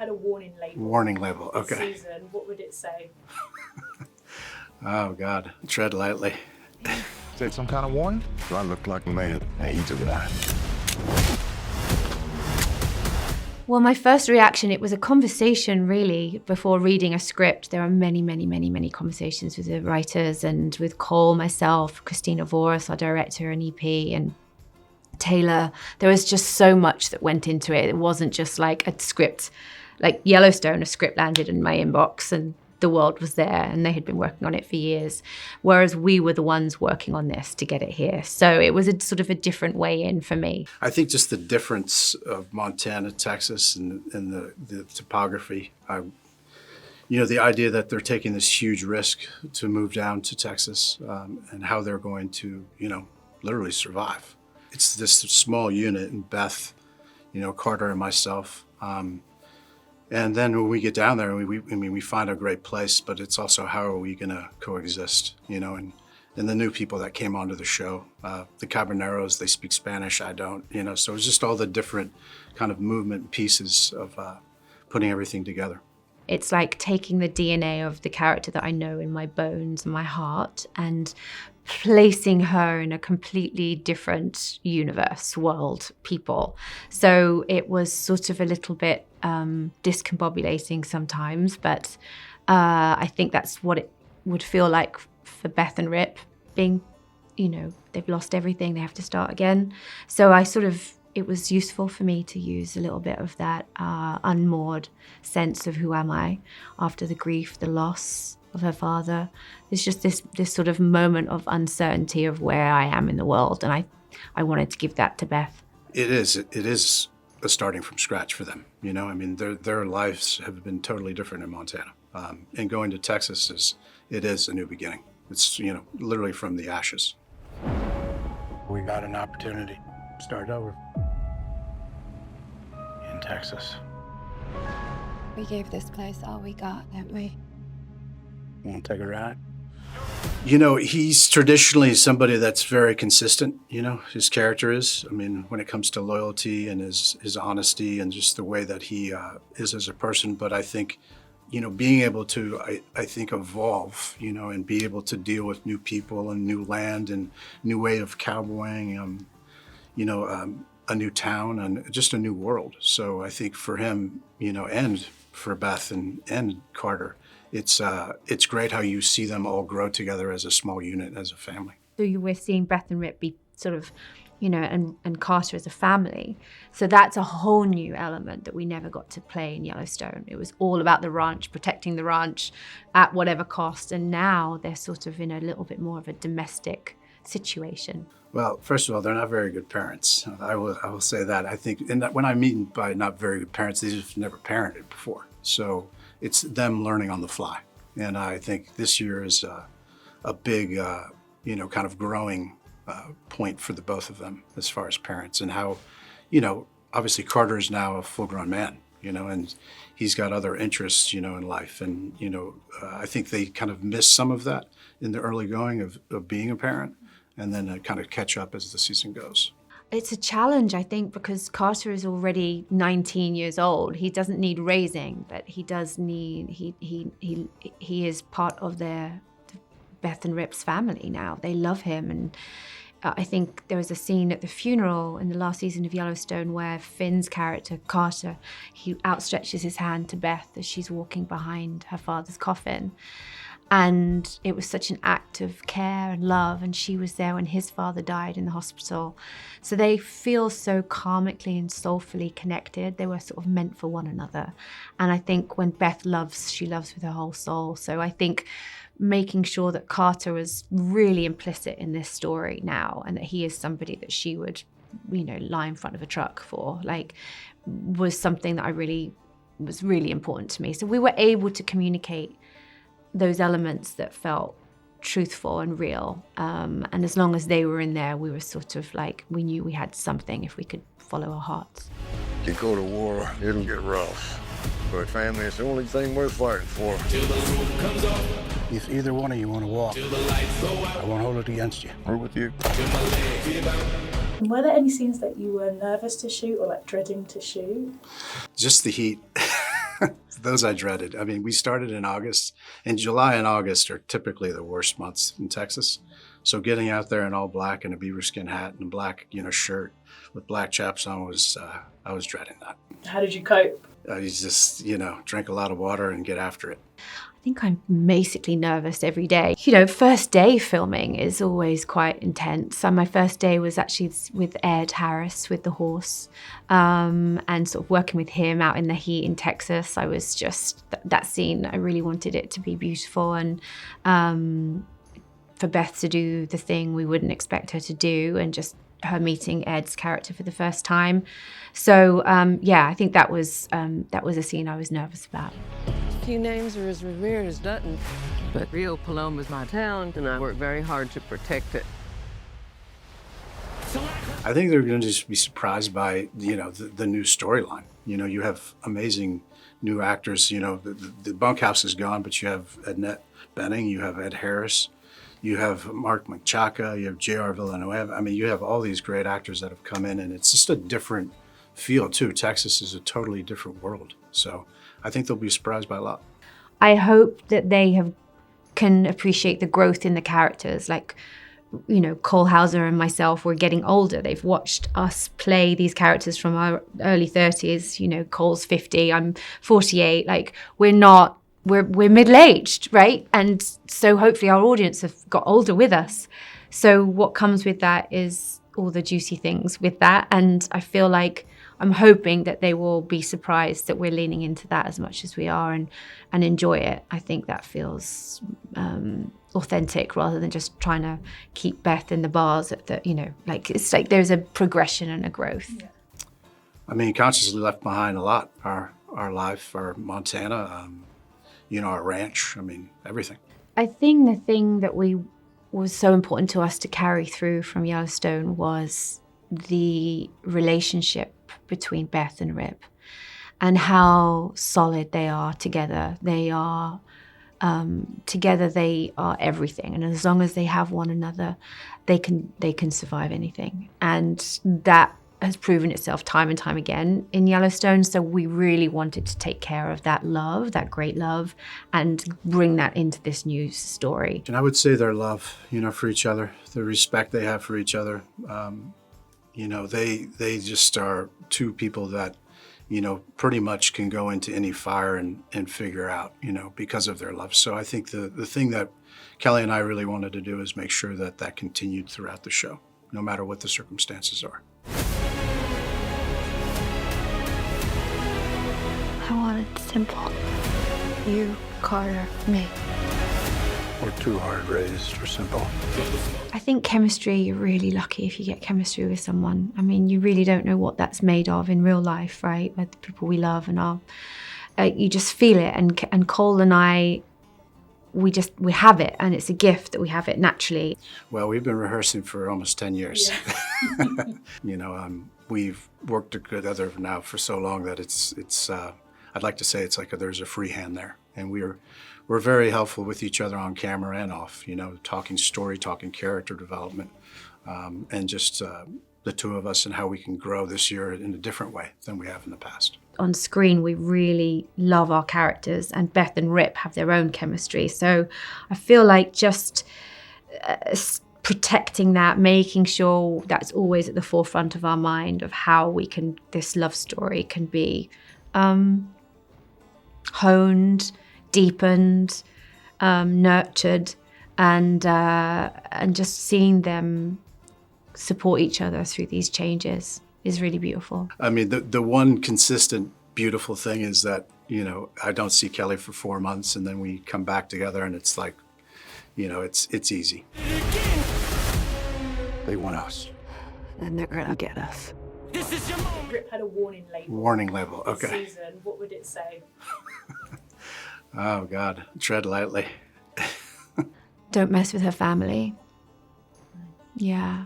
had a warning label. Warning label, this okay. season, what would it say? Oh, God. Tread lightly. Is that some kind of warning? Do I look like a man? Hey, he took it out. Well, my first reaction, it was a conversation really before reading a script. There are many, many, many, many conversations with the writers and with Cole, myself, Christina Voris, our director and EP, and Taylor. There was just so much that went into it. It wasn't just like a script, like Yellowstone, a script landed in my inbox and the world was there and they had been working on it for years, whereas we were the ones working on this to get it here. So it was a sort of a different way in for me. I think just the difference of Montana, Texas, and the topography. The idea that they're taking this huge risk to move down to Texas and how they're going to, literally survive. It's this small unit, and Beth, Carter and myself. And then when we get down there, we find a great place, but it's also how are we going to coexist, and the new people that came onto the show, the Caberneros, they speak Spanish, I don't, so it's just all the different kind of movement pieces of putting everything together. It's like taking the DNA of the character that I know in my bones and my heart and placing her in a completely different universe, world, people. So it was sort of a little bit discombobulating sometimes, but I think that's what it would feel like for Beth and Rip, being, they've lost everything, they have to start again. So it was useful for me to use a little bit of that unmoored sense of who am I after the grief, the loss of her father. There's just this sort of moment of uncertainty of where I am in the world, and I wanted to give that to Beth. It is a starting from scratch for them. Their lives have been totally different in Montana, and going to Texas is a new beginning. It's literally from the ashes. We got an opportunity to start over in Texas. We gave this place all we got, didn't we? Want to take a ride? He's traditionally somebody that's very consistent, his character is. When it comes to loyalty and his honesty and just the way that he is as a person. But I think, being able to, I think, evolve, and be able to deal with new people and new land and new way of cowboying, a new town and just a new world. So I think for him, and for Beth and Carter, it's great how you see them all grow together as a small unit, as a family. So we're seeing Beth and Rip be sort of, and Carter as a family. So that's a whole new element that we never got to play in Yellowstone. It was all about the ranch, protecting the ranch at whatever cost. And now they're sort of in a little bit more of a domestic situation. Well, first of all, they're not very good parents. I will say that. I think, and when I mean by not very good parents, they just never parented before. So it's them learning on the fly. And I think this year is a big, kind of growing point for the both of them as far as parents and how, obviously Carter is now a full-grown man, and he's got other interests, in life. And, I think they kind of miss some of that in the early going of being a parent, and then kind of catch up as the season goes. It's a challenge, I think, because Carter is already 19 years old. He doesn't need raising, but he does need, he is part of Beth and Rip's family now. They love him. And I think there was a scene at the funeral in the last season of Yellowstone where Finn's character, Carter, he outstretches his hand to Beth as she's walking behind her father's coffin. And it was such an act of care and love, and she was there when his father died in the hospital. So they feel so karmically and soulfully connected. They were sort of meant for one another. And I think when Beth loves, she loves with her whole soul. So I think making sure that Carter was really implicit in this story now, and that he is somebody that she would, lie in front of a truck for, was something that was really important to me. So we were able to communicate those elements that felt truthful and real. And as long as they were in there, we were sort of we knew we had something if we could follow our hearts. You go to war, it'll get rough. But family is the only thing worth fighting for. If either one of you want to walk, I won't hold it against you. We're with you. And were there any scenes that you were nervous to shoot or dreading to shoot? Just the heat. Those I dreaded. I mean, we started in August, and July and August are typically the worst months in Texas. So getting out there in all black and a beaver skin hat and a black, shirt with black chaps on was, I was dreading that. How did you cope? You just, drink a lot of water and get after it. I think I'm basically nervous every day. First day filming is always quite intense. So my first day was actually with Ed Harris, with the horse, and sort of working with him out in the heat in Texas. I was just, that scene, I really wanted it to be beautiful, and for Beth to do the thing we wouldn't expect her to do, and just her meeting Ed's character for the first time. So I think that was a scene I was nervous about. Few names are as revered as Dutton, but Rio Paloma's my town, and I work very hard to protect it. I think they're going to just be surprised by, the new storyline. You have amazing new actors. The bunkhouse is gone, but you have Ednette Benning, you have Ed Harris, you have Mark Menchaca, you have J.R. Villanueva. I mean, you have all these great actors that have come in, and it's just a different feel, too. Texas is a totally different world. So I think they'll be surprised by a lot. I hope that they can appreciate the growth in the characters. Like, Cole Hauser and myself, we're getting older. They've watched us play these characters from our early 30s. Cole's 50, I'm 48. Like, we're middle-aged, right? And so hopefully our audience have got older with us. So what comes with that is all the juicy things with that. And I feel like I'm hoping that they will be surprised that we're leaning into that as much as we are, and enjoy it. I think that feels authentic, rather than just trying to keep Beth in the bars at the, it's like there's a progression and a growth. Yeah. I mean, consciously left behind a lot. Our life, our Montana, our ranch, I mean, everything. I think the thing that was so important to us to carry through from Yellowstone was the relationship between Beth and Rip, and how solid they are together. They are together. They are everything, and as long as they have one another, they can survive anything. And that has proven itself time and time again in Yellowstone. So we really wanted to take care of that love, that great love, and bring that into this new story. And I would say their love, for each other, the respect they have for each other. They just are two people that, pretty much can go into any fire and figure out, because of their love. So I think the thing that Kelly and I really wanted to do is make sure that continued throughout the show, no matter what the circumstances are. I want it simple. You, Carter, me. We're too hard raised for simple. I think chemistry, you're really lucky if you get chemistry with someone. I mean, you really don't know what that's made of in real life, right? With the people we love and you just feel it. And Cole and I, we have it, and it's a gift that we have it naturally. Well, we've been rehearsing for almost 10 years. Yeah. We've worked together now for so long that it's I'd like to say it's like there's a free hand there, and we're very helpful with each other on camera and off, talking story, talking character development, and just the two of us and how we can grow this year in a different way than we have in the past. On screen, we really love our characters, and Beth and Rip have their own chemistry. So I feel like just protecting that, making sure that's always at the forefront of our mind of how this love story can be honed, deepened, nurtured, and just seeing them support each other through these changes is really beautiful. I mean, the one consistent beautiful thing is that, I don't see Kelly for 4 months, and then we come back together, and it's like, it's easy. They want us. And they're gonna get us. Rip had a warning label. Warning label, This okay. season, what would it say? Oh, God, tread lightly. Don't mess with her family. Yeah.